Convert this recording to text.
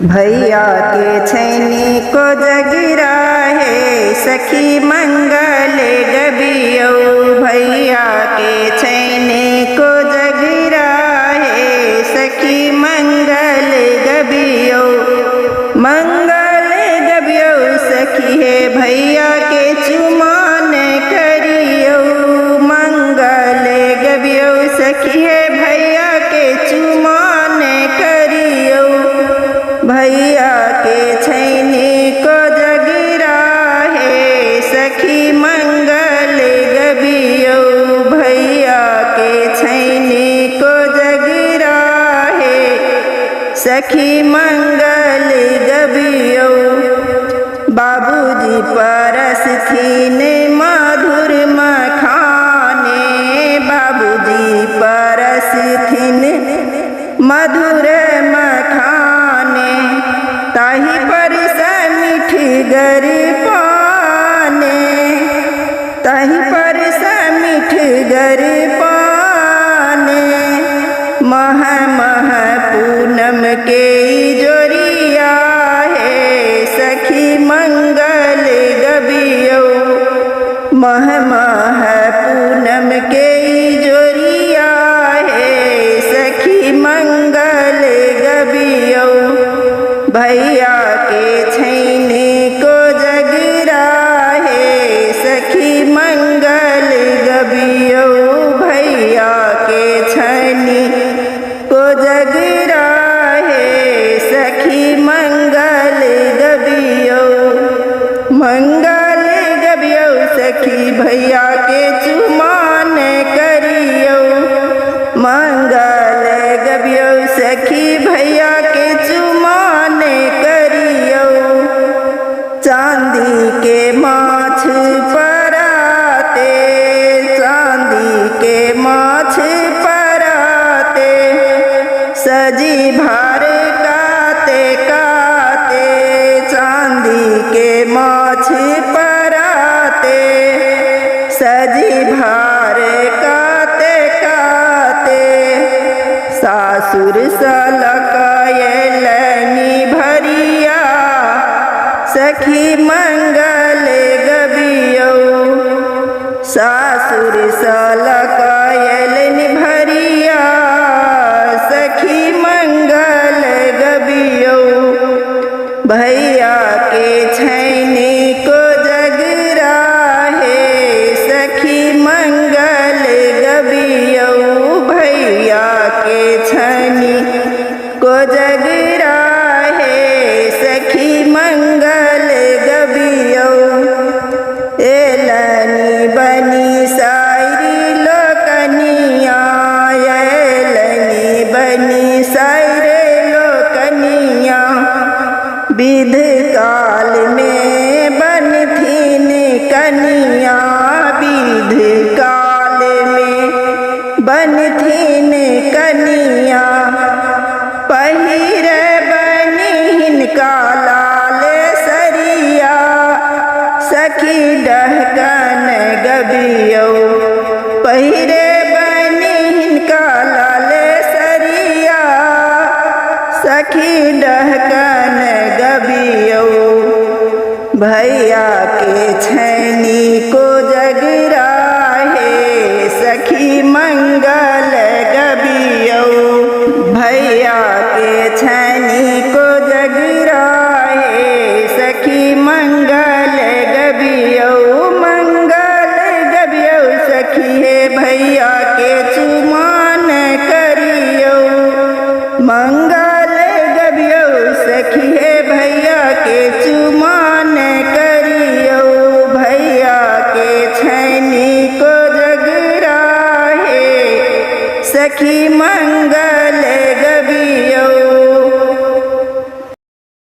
भैया के छैनी को जगिरा है सखी मंगल गबियो। भैया के छैनी को जगिरा है सखी मंगल गबियो। मंगल गबियो सखी है भैया के चुमान करियो। मंगल गबियो सखी है भैया के चुमान करियो। भैया के छैनी को जगिरा है सखी मंगल गबियो। भैया के छैनी को जगिरा है सखी मंगल गबियो। बाबूजी परस थीन मधुर मखाने। बाबूजी परस थीन मधुर मखाने। ताही पर मिठ गर पाने। ताही पर मिठ गर पाने। मह मह पूनम के जोरिया है सखी मंगल गबियो। मह मह पूनम के जोरिया है सखी मंगल गबियो। भैया के छैनी को जगिरा है सखी मंगल गबियो। भैया के छैनी को जगिरा है सखी मंगल गबियो। मंगल गबियो सखी भैया के चुमान करियो। मंगल गबियो सखी भैया के चुमान करियो। चांदी के माछ पराते। चांदी के माछ पराते। सजी भार काते काते। चांदी के माछ पराते। सजी भार काते काते। सासुर सलकायलनी भरिया सखी मंगल गबियो। सासुर सलकायलनी भरिया सखी मंगल गबियो। भैया के छैनी को जगिरा है सखी मंगल गबियो। भैया के छैनी को जगिरा है सखी मंगल गबियो। एलनी बनी सायरी लोकनिया। एलनी बनी सायरे लोकनिया। विध काल में बनथीन कनिया। विध काल में बनथीन कनिया। पहिर बनिहिन का लाल सरिया सखी डहकन गबियो। पहिरे बनिहिन का लाल सरिया सखी डहकन गबियो। भैया के छैनी को जगिरा है सखी मंगल गबियो। भैया के छैनी को जगिरा है सखी मंगल गबियो। मंगल गबियो सखी है भैया के चुमान करियो। मंगल गबियो सखी है भैया के चुमान करियो। भैया के छैनी को जगिरा है सखी मंगल